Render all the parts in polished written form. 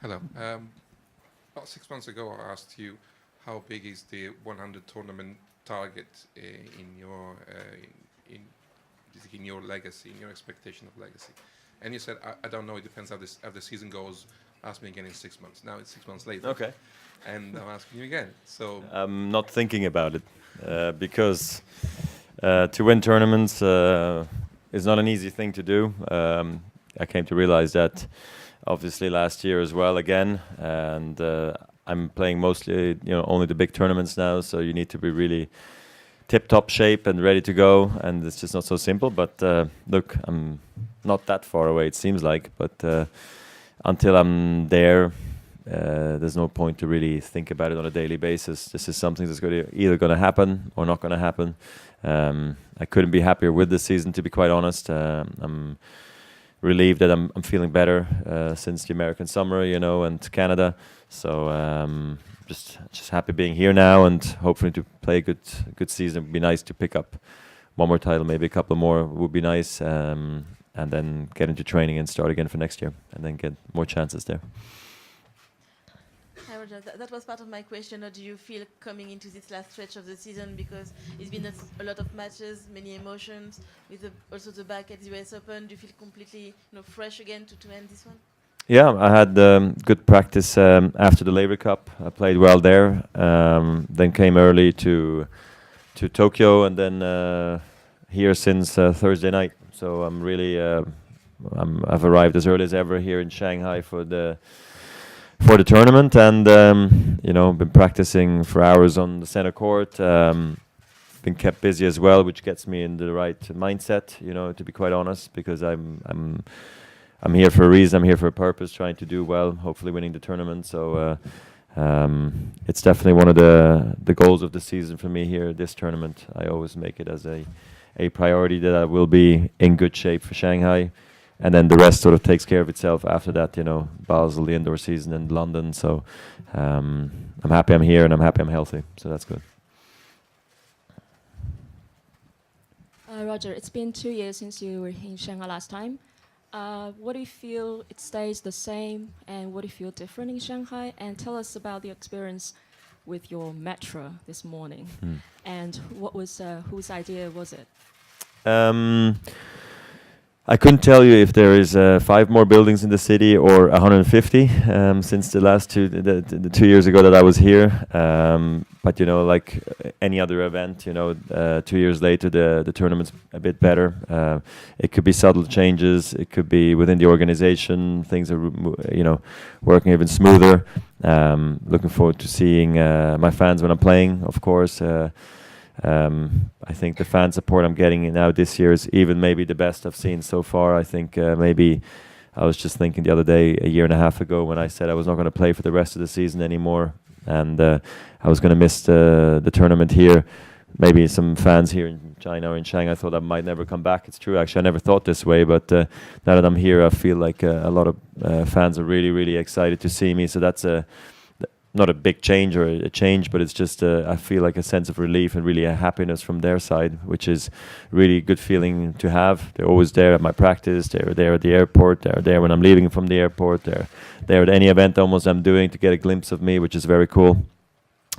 Hello. About 6 months ago, I asked you how big is the 100 tournament target in your in in your legacy, in your expectation of legacy, and you said I don't know. It depends how the season goes. Ask me again in 6 months. Now it's 6 months later, Okay. and I'm asking you again. So I'm not thinking about it because to win tournaments is not an easy thing to do. I came to realize that obviously last year as well again, and I'm playing mostly only the big tournaments now. So you need to be really tip-top shape and ready to go, and it's just not so simple. But look, I'm not that far away. It seems like, but until I'm there. There's no point to really think about it on a daily basis. This is something that's either going to happen or not going to happen. I couldn't be happier with this season, to be quite honest. I'm relieved that I'm feeling better since the American summer, and Canada. So just happy being here now, and hopefully to play a good season. It would be nice to pick up one more title, maybe a couple more would be nice, and then get into training and start again for next year, and then get more chances there. Hi, Roger. That was part of my question. How do you feel coming into this last stretch of the season? Because it's been a lot of matches, many emotions, with also the back at the US Open. Do you feel completely fresh again to end this one? Yeah, I had good practice after the Labour Cup. I played well there. Then came early to Tokyo, and then here since Thursday night. So I'm really I've arrived as early as ever here in Shanghai for the tournament, and been practicing for hours on the center court. Been kept busy as well, which gets me in the right mindset. To be quite honest, because I'm here for a reason. I'm here for a purpose, trying to do well, hopefully winning the tournament. So it's definitely one of the goals of the season for me here. This tournament, I always make it as a priority that I will be in good shape for Shanghai. And then the rest sort of takes care of itself after that, Basel, the indoor season, and London. So I'm happy I'm here, and I'm happy I'm healthy. So that's good. Roger, it's been 2 years since you were in Shanghai last time. What do you feel it stays the same, and what do you feel different in Shanghai? And tell us about the experience with your metro this morning. And what was whose idea was it? I couldn't tell you if there is 5 more buildings in the city or 150 since the last the 2 years ago that I was here. But like any other event, 2 years later the tournament's a bit better. It could be subtle changes. It could be within the organization. Things are working even smoother. Looking forward to seeing my fans when I'm playing, of course. I think the fan support I'm getting now this year is even maybe the best I've seen so far. I think maybe I was just thinking the other day, a year and a half ago, when I said I was not going to play for the rest of the season anymore, and I was going to miss the tournament here. Maybe some fans here in China or in Shanghai thought I might never come back. It's true, actually, I never thought this way, but now that I'm here, I feel like a lot of fans are really, really excited to see me. So that's not a big change or a change, but it's just I feel like a sense of relief and really a happiness from their side, which is really a good feeling to have. They're always there at my practice. They're there at the airport. They're there when I'm leaving from the airport. They're there at any event almost I'm doing to get a glimpse of me, which is very cool.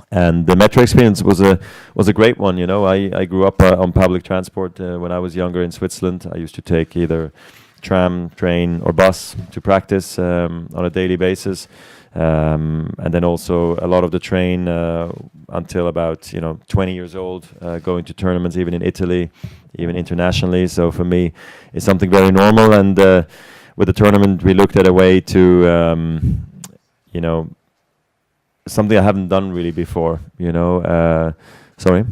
And the metro experience was a great one. I grew up on public transport when I was younger in Switzerland. I used to take either tram, train, or bus to practice on a daily basis. And then also a lot of the train until about 20 years old, going to tournaments even in Italy, even internationally. So for me, it's something very normal. And with the tournament, we looked at a way to something I haven't done really before. Sorry.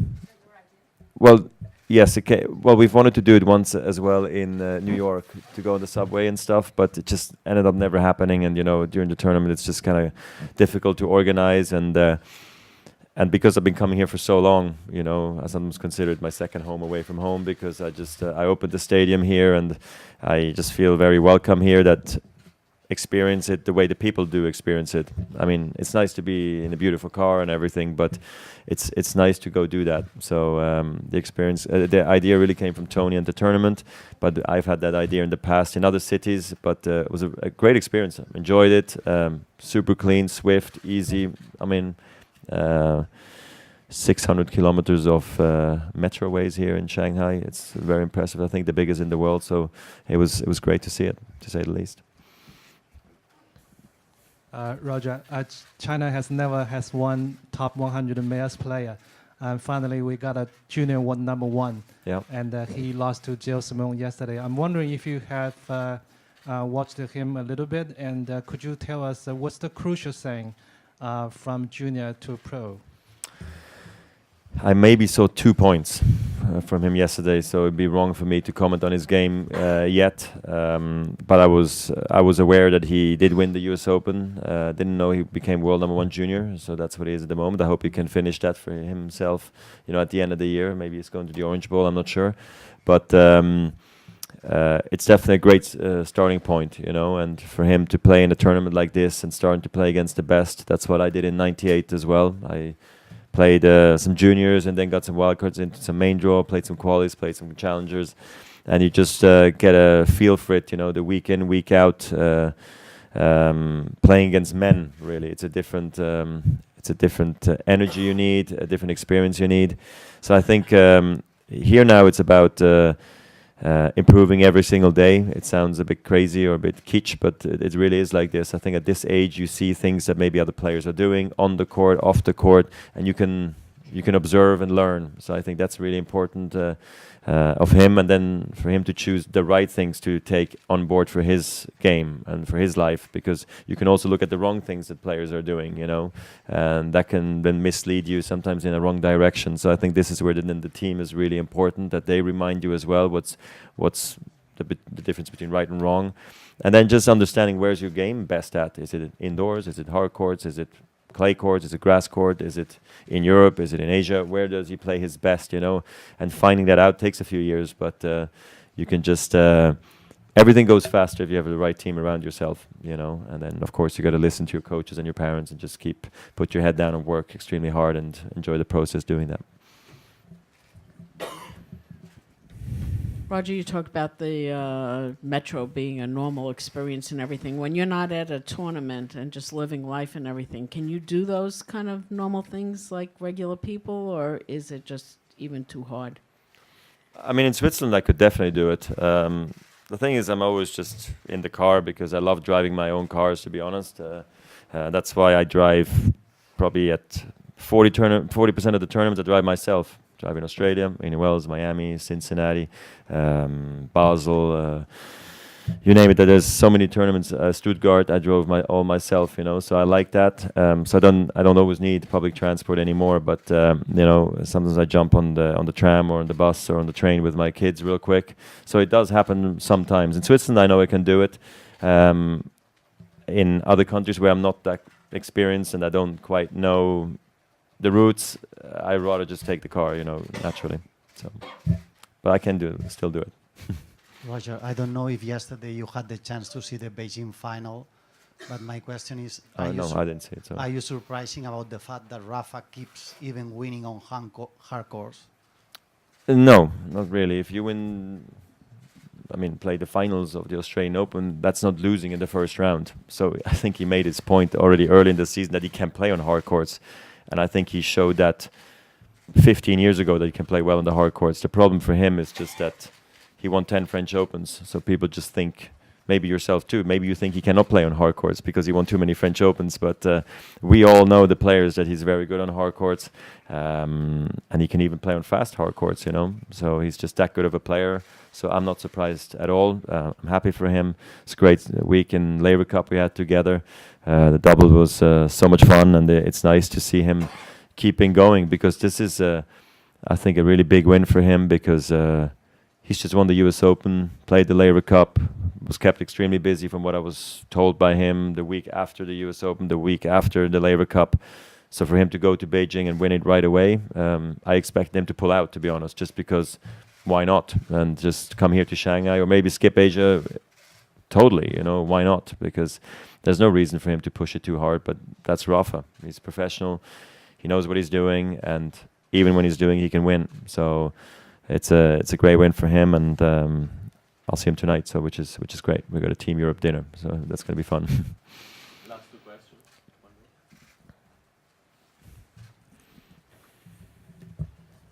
Well. Yes, okay. Well, we've wanted to do it once as well in New York, to go on the subway and stuff, but it just ended up never happening. And during the tournament, it's just kind of difficult to organize. And because I've been coming here for so long, I sometimes consider it my second home away from home, because I opened the stadium here, and I just feel very welcome here. That experience it the way the people do experience it. I mean, it's nice to be in a beautiful car and everything, but it's nice to go do that. So the experience, the idea really came from Tony and the tournament, but I've had that idea in the past in other cities, but it was a great experience. Enjoyed it. Super clean, swift, easy. I mean, 600 kilometers of metroways here in Shanghai. It's very impressive. I think the biggest in the world. So it was great to see it, to say the least. Roger, China has never has one top 100 males player. Finally, we got a junior one number one. Yeah. And he lost to Gilles Simon yesterday. I'm wondering if you have watched him a little bit, and could you tell us what's the crucial thing from junior to pro? I maybe saw 2 points from him yesterday, so it'd be wrong for me to comment on his game yet. But I was aware that he did win the U.S. Open. Didn't know he became world number one junior, so that's what he is at the moment. I hope he can finish that for himself. You know, at the end of the year, maybe he's going to the Orange Bowl. I'm not sure, but it's definitely a great starting point. You know, and for him to play in a tournament like this and starting to play against the best, that's what I did in '98 as well. I played some juniors and then got some wildcards into some main draw, played some qualies, played some challengers, and you just get a feel for it, you know, the week in, week out, playing against men, really. It's a different energy you need, a different experience you need. So I think here now it's about improving every single day. It sounds a bit crazy or a bit kitsch, but it really is like this. I think at this age you see things that maybe other players are doing on the court, off the court, and you can observe and learn. So I think that's really important of him, and then for him to choose the right things to take on board for his game and for his life, because you can also look at the wrong things that players are doing, you know, and that can then mislead you sometimes in a wrong direction. So I think this is where the team is really important, that they remind you as well what's the difference between right and wrong, and then just understanding where's your game best at. Is it indoors? Is it hard courts? Is it clay courts? Is it grass court? Is it in Europe? Is it in Asia? Where does he play his best, you know? And finding that out takes a few years, but you can just everything goes faster if you have the right team around yourself, you know. And then of course you got to listen to your coaches and your parents and just put your head down and work extremely hard and enjoy the process doing that. Roger, you talked about the metro being a normal experience and everything. When you're not at a tournament and just living life and everything, can you do those kind of normal things like regular people, or is it just even too hard? I mean, in Switzerland, I could definitely do it. The thing is, I'm always just in the car because I love driving my own cars, to be honest. That's why I drive probably at 40% of the tournaments I drive myself. Drive in Australia, in Wales, Miami, Cincinnati, Basel, you name it. There's so many tournaments. Stuttgart, I drove all myself, you know. So I like that. So I don't always need public transport anymore. But you know, sometimes I jump on the tram or on the bus or on the train with my kids real quick. So it does happen sometimes. In Switzerland, I know I can do it. In other countries where I'm not that experienced and I don't quite know the routes, I'd rather just take the car, you know, naturally. So, but I can still do it. Roger, I don't know if yesterday you had the chance to see the Beijing final, but my question is, no, I didn't see it. So. Are you surprising about the fact that Rafa keeps even winning on hard courts? No, not really. If you play the finals of the Australian Open, that's not losing in the first round. So I think he made his point already early in the season that he can play on hard courts. And I think he showed that 15 years ago that he can play well on the hard courts. The problem for him is just that he won 10 French Opens. So people just think, maybe yourself too, maybe you think he cannot play on hard courts because he won too many French Opens. But we all know the players that he's very good on hard courts. And he can even play on fast hard courts, you know. So he's just that good of a player. So I'm not surprised at all. I'm happy for him. It's a great week in Labour Cup we had together. The double was so much fun, and it's nice to see him keeping going, because this is, I think, a really big win for him, because he's just won the US Open, played the Labour Cup, was kept extremely busy from what I was told by him the week after the US Open, the week after the Labour Cup. So for him to go to Beijing and win it right away, I expect him to pull out, to be honest, just because why not? And just come here to Shanghai, or maybe skip Asia, totally, you know, why not? Because there's no reason for him to push it too hard, but that's Rafa. He's professional, he knows what he's doing, and even when he's doing, he can win. So it's a great win for him, and I'll see him tonight, so which is great. We got a Team Europe dinner, so that's going to be fun. Last two questions.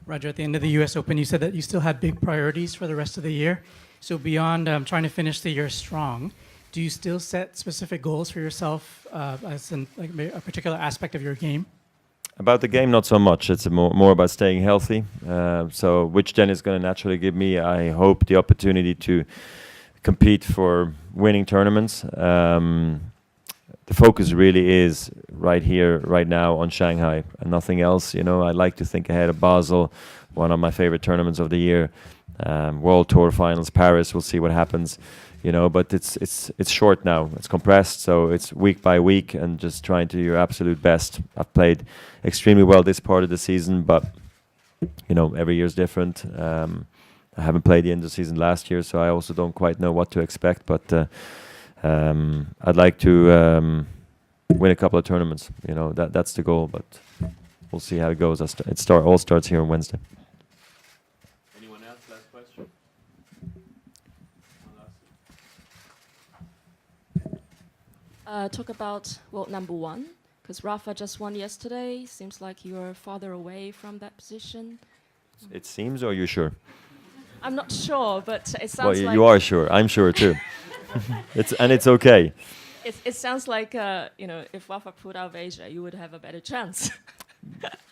Roger, at the end of the U.S. Open, you said that you still had big priorities for the rest of the year. So beyond trying to finish the year strong, do you still set specific goals for yourself as in like a particular aspect of your game? About the game, not so much. It's more about staying healthy. So which then is going to naturally give me, I hope, the opportunity to compete for winning tournaments. The focus really is right here, right now on Shanghai and nothing else. You know, I like to think ahead of Basel, one of my favorite tournaments of the year. World Tour Finals, Paris. We'll see what happens. You know, but it's short now. It's compressed, so it's week by week and just trying to do your absolute best. I've played extremely well this part of the season, but you know, every year is different. I haven't played the end of the season last year, so I also don't quite know what to expect. But I'd like to win a couple of tournaments. You know, that's the goal. But we'll see how it goes. All starts here on Wednesday. Anyone else? Last question. Talk about world number one, because Rafa just won yesterday. Seems like you're farther away from that position. It seems, or are you sure? I'm not sure, but it sounds Well, like you are sure. I'm sure too. It's okay. it sounds like you know, if Rafa pulled out of Asia, you would have a better chance.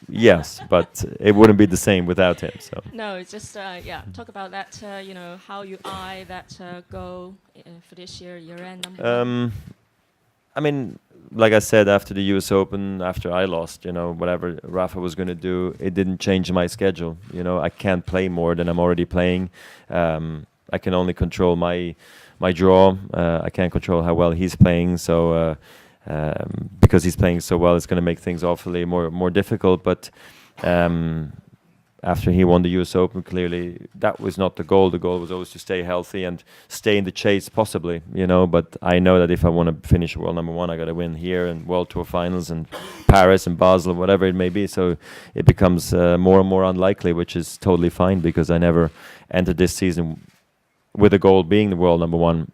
Yes, but it wouldn't be the same without him. So No, it's just yeah. Talk about that. You know, how you eye that goal for this year end number one. I mean, like I said, after the US Open, after I lost, you know, whatever Rafa was going to do, it didn't change my schedule. You know, I can't play more than I'm already playing. I can only control my draw. I can't control how well he's playing. So because he's playing so well, it's going to make things awfully more difficult. But after he won the US Open, clearly that was not the goal. The goal was always to stay healthy and stay in the chase, possibly, you know. But I know that if I want to finish world number one, I got to win here and World Tour Finals and Paris and Basel, whatever it may be. So it becomes more and more unlikely, which is totally fine because I never entered this season with the goal being the world number one.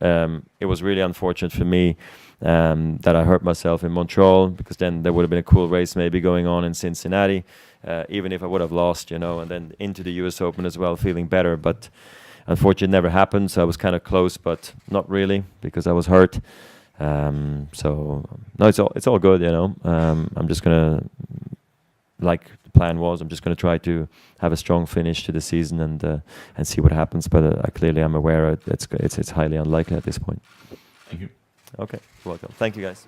It was really unfortunate for me that I hurt myself in Montreal, because then there would have been a cool race maybe going on in Cincinnati. Even if I would have lost, you know, and then into the US Open as well, feeling better. But unfortunately, it never happened. So I was kind of close, but not really, because I was hurt. So no, it's all good, you know. I'm just gonna, like the plan was, I'm just gonna try to have a strong finish to the season and see what happens. But clearly, I'm aware it's highly unlikely at this point. Thank you. Okay, you're welcome. Thank you, guys.